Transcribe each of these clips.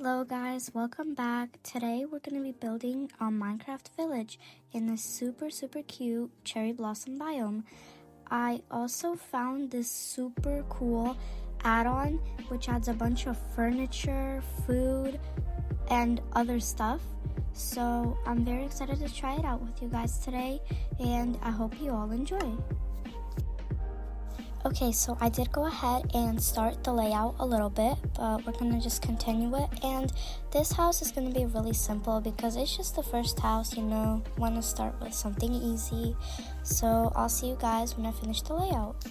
Hello guys, welcome back. Today we're going to be building a Minecraft village in this super cute cherry blossom biome. I also found this super cool add-on which adds a bunch of furniture, food, and other stuff. So I'm very excited to try it out with you guys today, and I hope you all enjoy. Okay, so I did go ahead and start the layout a little bit, but we're gonna just continue it. And this house is gonna be really simple because it's just the first house, want to start with something easy. So I'll see you guys when I finish the layout.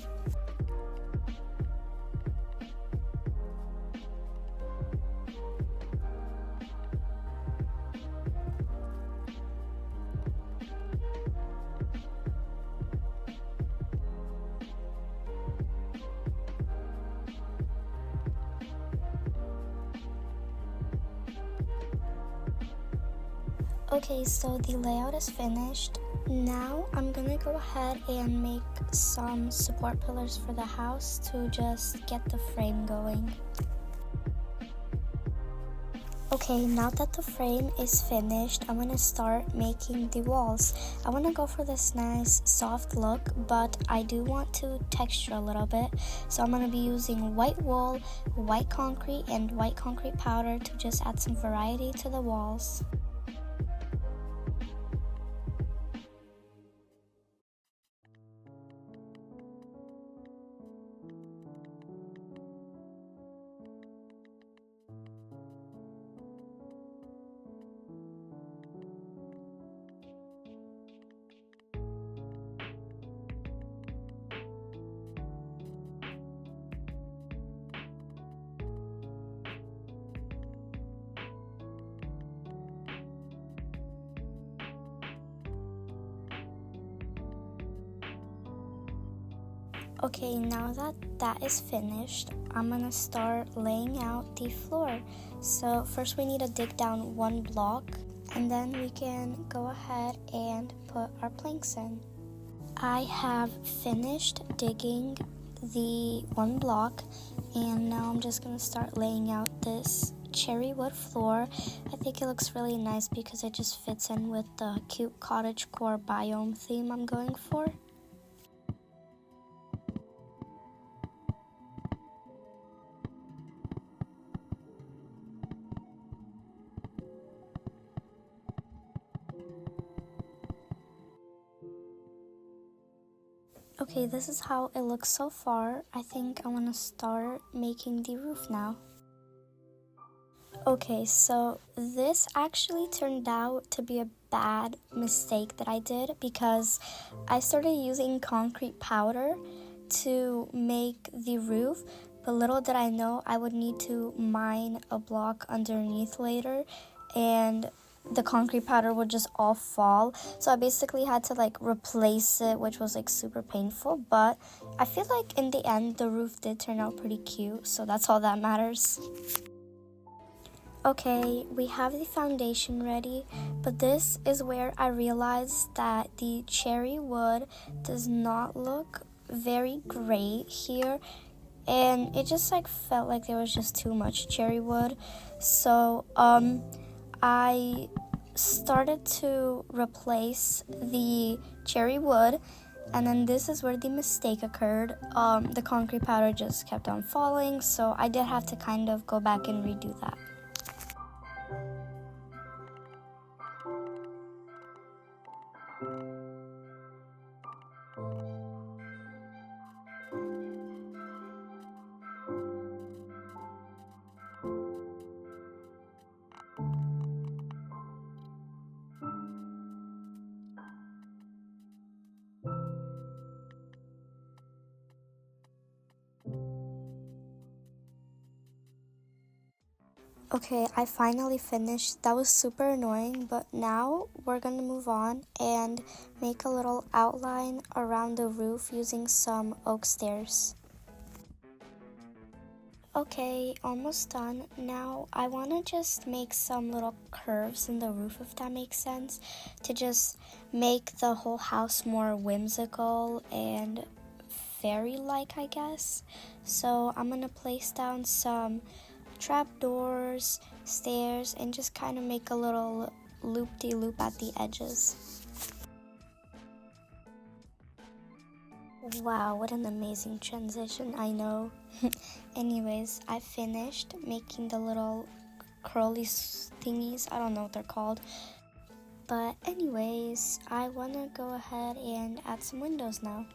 Okay, so the layout is finished. Now I'm gonna go ahead and make some support pillars for the house to just get the frame going. Okay, now that the frame is finished, I'm gonna start making the walls. I wanna go for this nice soft look, but I do want to texture a little bit. So I'm gonna be using white wool, white concrete, and white concrete powder to just add some variety to the walls. Okay, now that that is finished, I'm gonna start laying out the floor. So first we need to dig down one block, and then we can go ahead and put our planks in. I have finished digging the one block, and now I'm just gonna start laying out this cherry wood floor. I think it looks really nice because it just fits in with the cute cottagecore biome theme I'm going for. Okay, this is how it looks so far. I think I want to start making the roof now. Okay, so this actually turned out to be a bad mistake that I did because I started using concrete powder to make the roof, but little did I know I would need to mine a block underneath later, and the concrete powder would just all fall. So I basically had to replace it, which was super painful, but I feel like in the end the roof did turn out pretty cute, so that's all that matters. Okay, we have the foundation ready, but this is where I realized that the cherry wood does not look very great here, and it just felt like there was just too much cherry wood. So I started to replace the cherry wood, and then this is where the mistake occurred. The concrete powder just kept on falling, so I did have to kind of go back and redo that. Okay, I finally finished. That was super annoying, but now we're gonna move on and make a little outline around the roof using some oak stairs. Okay, almost done. Now I wanna just make some little curves in the roof, if that makes sense, to just make the whole house more whimsical and fairy-like, I guess. So I'm gonna place down some trapdoors, stairs, and just kind of make a little loop-de-loop at the edges. Wow, what an amazing transition, I know. Anyways, I finished making the little curly thingies. I don't know what they're called. But anyways, I want to go ahead and add some windows now.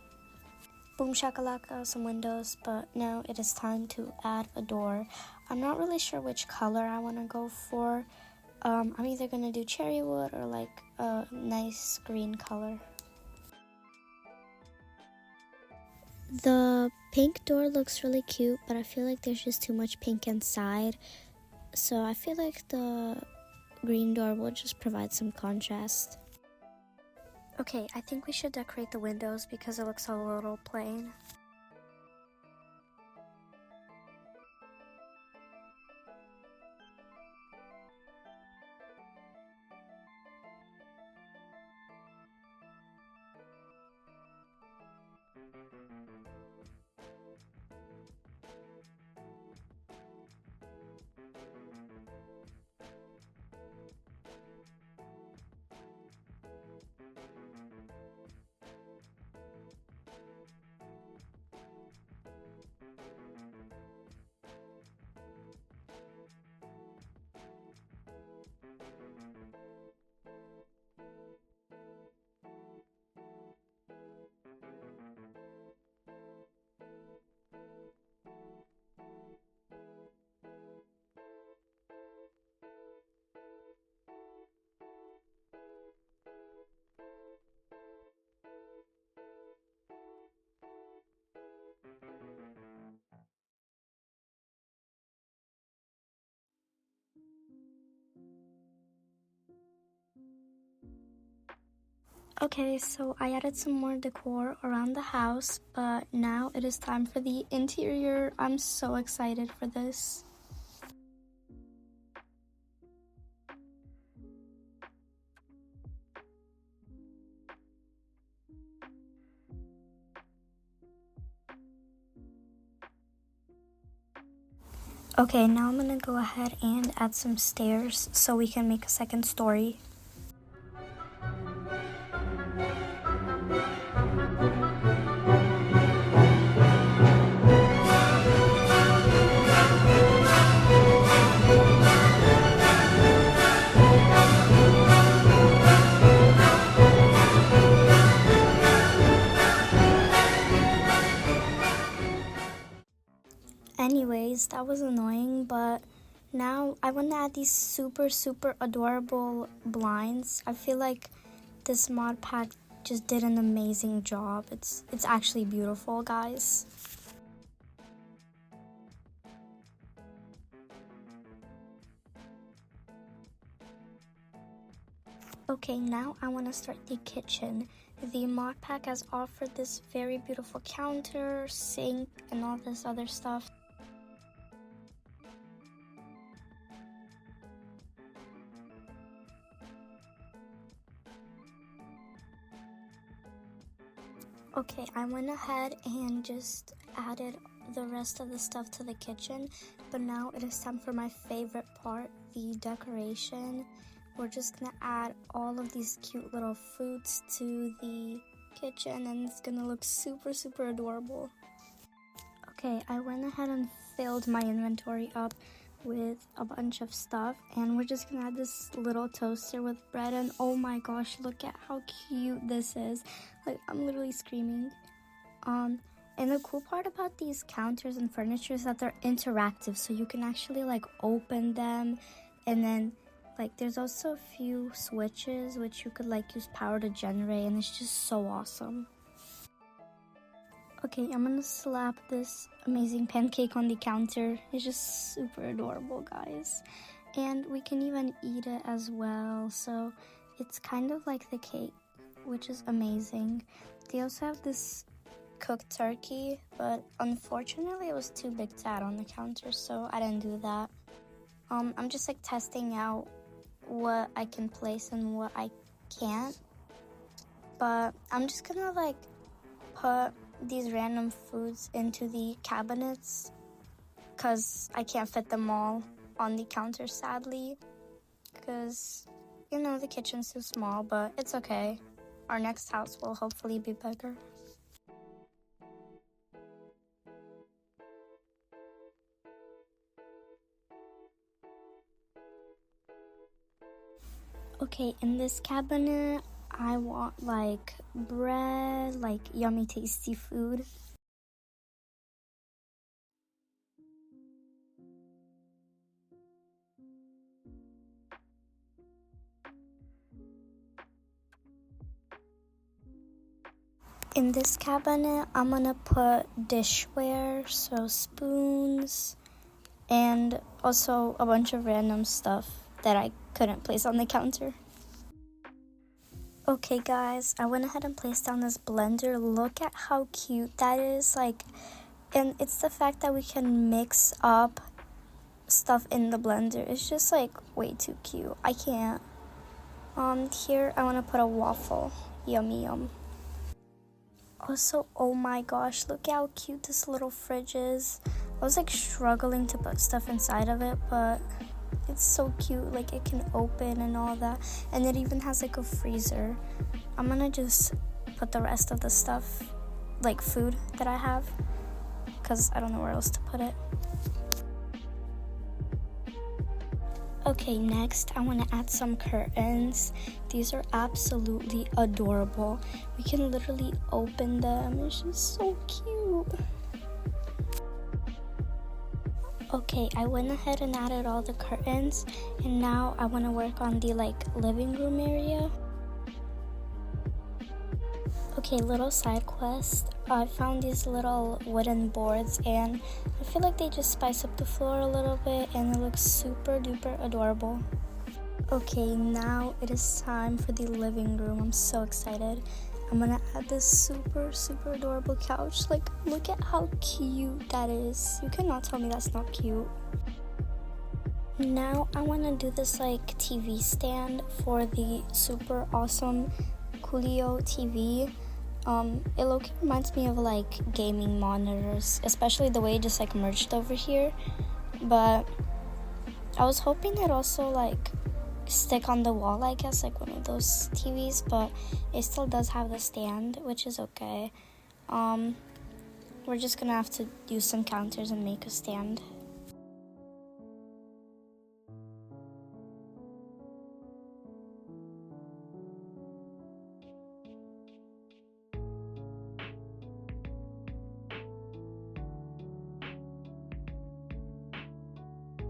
Boom shakalaka, some windows, but now it is time to add a door. I'm not really sure which color I want to go for. I'm either going to do cherry wood or like a nice green color. The pink door looks really cute, but I feel like there's just too much pink inside. So I feel like the green door will just provide some contrast. Okay, I think we should decorate the windows because it looks a little plain. Okay, so I added some more decor around the house, but now it is time for the interior. I'm so excited for this. Okay, now I'm gonna go ahead and add some stairs so we can make a second story. Anyways, that was annoying, but now I want to add these super adorable blinds. I feel like this mod pack just did an amazing job. It's actually beautiful, guys. Okay, now I want to start the kitchen. The mod pack has offered this very beautiful counter, sink, and all this other stuff. Okay, I went ahead and just added the rest of the stuff to the kitchen, but now it is time for my favorite part, the decoration. We're just gonna add all of these cute little fruits to the kitchen and it's gonna look super adorable. Okay, I went ahead and filled my inventory up with a bunch of stuff and we're just gonna add this little toaster with bread and oh my gosh, look at how cute this is. Like, I'm literally screaming. And the cool part about these counters and furniture is that they're interactive, so you can actually like open them, and then like there's also a few switches which you could like use power to generate, and it's just so awesome. Okay, I'm gonna slap this amazing pancake on the counter. It's just super adorable, guys. And we can even eat it as well, so it's kind of like the cake, which is amazing. They also have this cooked turkey, but unfortunately it was too big to add on the counter, so I didn't do that. I'm just like testing out what I can place and what I can't. But I'm just gonna like put these random foods into the cabinets because I can't fit them all on the counter, sadly, because, you know, the kitchen's too small, but it's okay. Our next house will hopefully be bigger. Okay, in this cabinet, I want like bread, like yummy tasty food. In this cabinet, I'm gonna put dishware, so spoons, and also a bunch of random stuff that I couldn't place on the counter. Okay guys, I went ahead and placed down this blender. Look at how cute that is, like, and it's the fact that we can mix up stuff in the blender. It's just like way too cute. I can't. Here I want to put a waffle. Yummy yum. Also, oh my gosh, look how cute this little fridge is. I was like struggling to put stuff inside of it, but it's so cute. Like it can open and all that, and it even has like a freezer. I'm gonna just put the rest of the stuff, like food that I have, because I don't know where else to put it. Okay, next I want to add some curtains. These are absolutely adorable. We can literally open them. It's just so cute. Okay, I went ahead and added all the curtains, and now I want to work on the like living room area. Okay, little side quest. I found these little wooden boards, and I feel like they just spice up the floor a little bit, and it looks super duper adorable. Okay, now it is time for the living room. I'm so excited. I'm gonna add this super adorable couch. Like, look at how cute that is. You cannot tell me that's not cute. Now I want to do this like TV stand for the super awesome Coolio TV. It reminds me of like gaming monitors, especially the way it just like merged over here. But I was hoping it also like stick on the wall, I guess, like one of those TVs, but it still does have the stand, which is okay. We're just gonna have to use some counters and make a stand.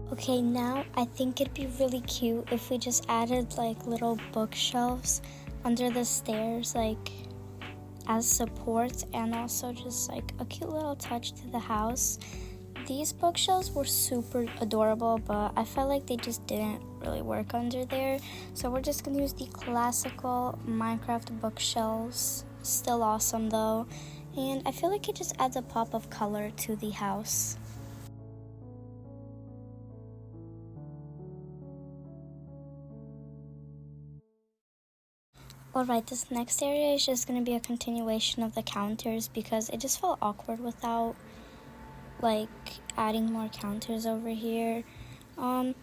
Okay, now I think it'd be really cute if we just added like little bookshelves under the stairs, like as support, and also just like a cute little touch to the house. These bookshelves were super adorable, but I felt like they just didn't really work under there. So we're just gonna use the classical Minecraft bookshelves. Still awesome though. And I feel like it just adds a pop of color to the house. Alright, this next area is just going to be a continuation of the counters because it just felt awkward without like adding more counters over here. I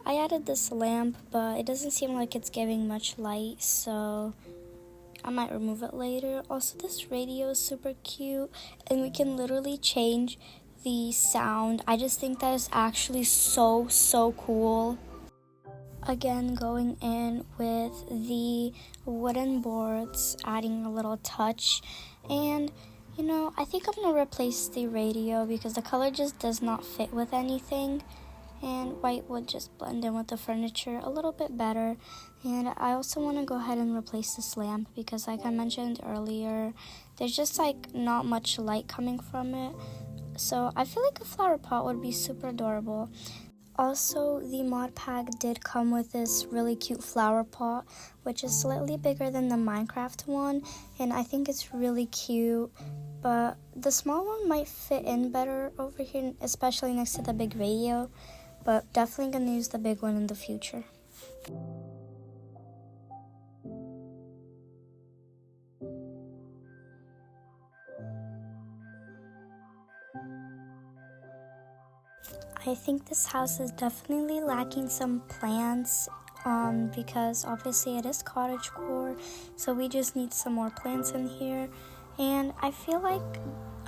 added this lamp, but it doesn't seem like it's giving much light, so I might remove it later. Also, this radio is super cute, and we can literally change the sound. I just think that is actually so cool. Again, going in with the wooden boards, adding a little touch, and you know, I think I'm gonna replace the radio because the color just does not fit with anything, and white would just blend in with the furniture a little bit better. And I also want to go ahead and replace this lamp because, like I mentioned earlier, there's just like not much light coming from it, so I feel like a flower pot would be super adorable. Also, the mod pack did come with this really cute flower pot, which is slightly bigger than the Minecraft one, and I think it's really cute, but the small one might fit in better over here, especially next to the big radio, but definitely gonna use the big one in the future. I think this house is definitely lacking some plants because obviously it is cottagecore, so we just need some more plants in here. And I feel like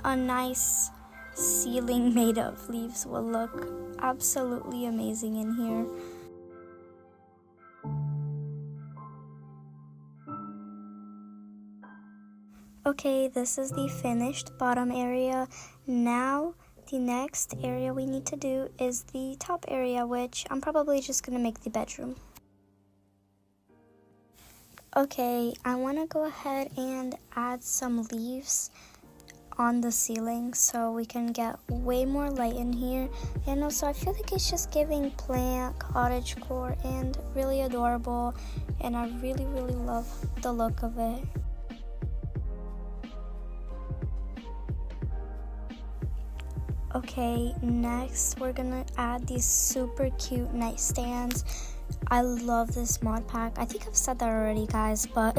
a nice ceiling made of leaves will look absolutely amazing in here. Okay, this is the finished bottom area. Now, the next area we need to do is the top area, which I'm probably just gonna make the bedroom. Okay, I wanna go ahead and add some leaves on the ceiling so we can get way more light in here. And also, I feel like it's just giving plant, cottagecore, and really adorable. And I really, really love the look of it. Okay, next we're gonna add these super cute nightstands. I love this mod pack. I think I've said that already, guys, but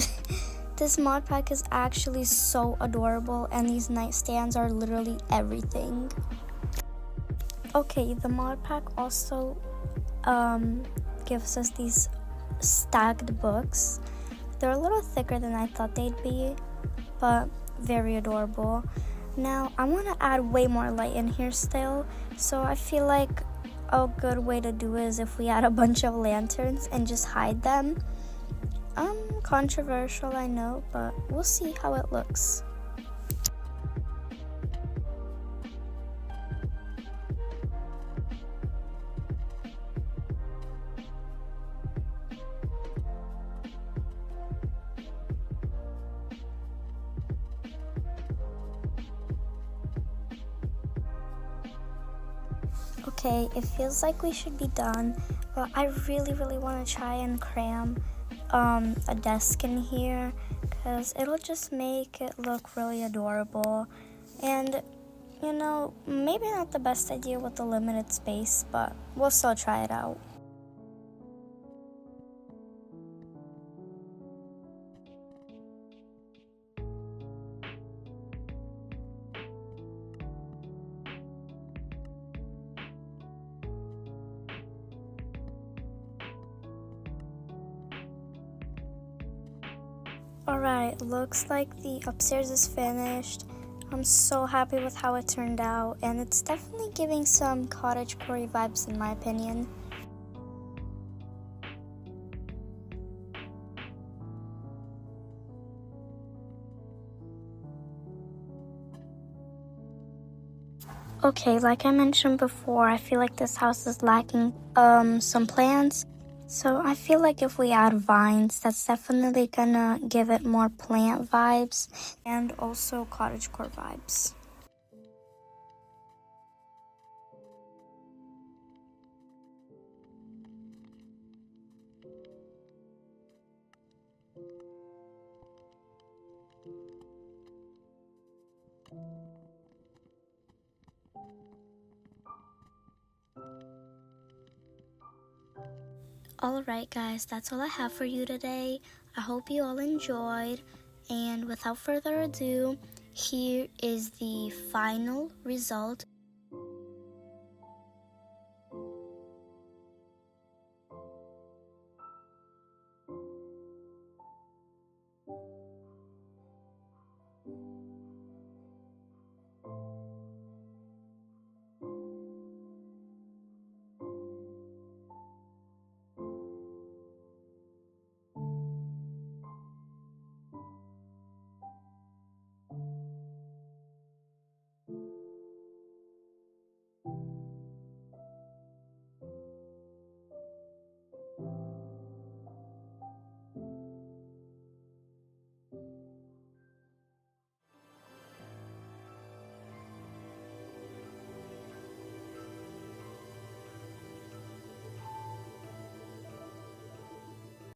this mod pack is actually so adorable, and these nightstands are literally everything. Okay, the mod pack also gives us these stacked books. They're a little thicker than I thought they'd be, but very adorable. Now, I want to add way more light in here still, so I feel like a good way to do it is if we add a bunch of lanterns and just hide them. Controversial, I know, but we'll see how it looks. Okay, it feels like we should be done, but I really, really want to try and cram a desk in here because it'll just make it look really adorable. And, you know, maybe not the best idea with the limited space, but we'll still try it out. Alright, looks like the upstairs is finished. I'm so happy with how it turned out, and it's definitely giving some cottagecore vibes in my opinion. Okay, like I mentioned before, I feel like this house is lacking some plants. So I feel like if we add vines, that's definitely gonna give it more plant vibes and also cottagecore vibes. Alright guys, that's all I have for you today. I hope you all enjoyed, and without further ado, here is the final result.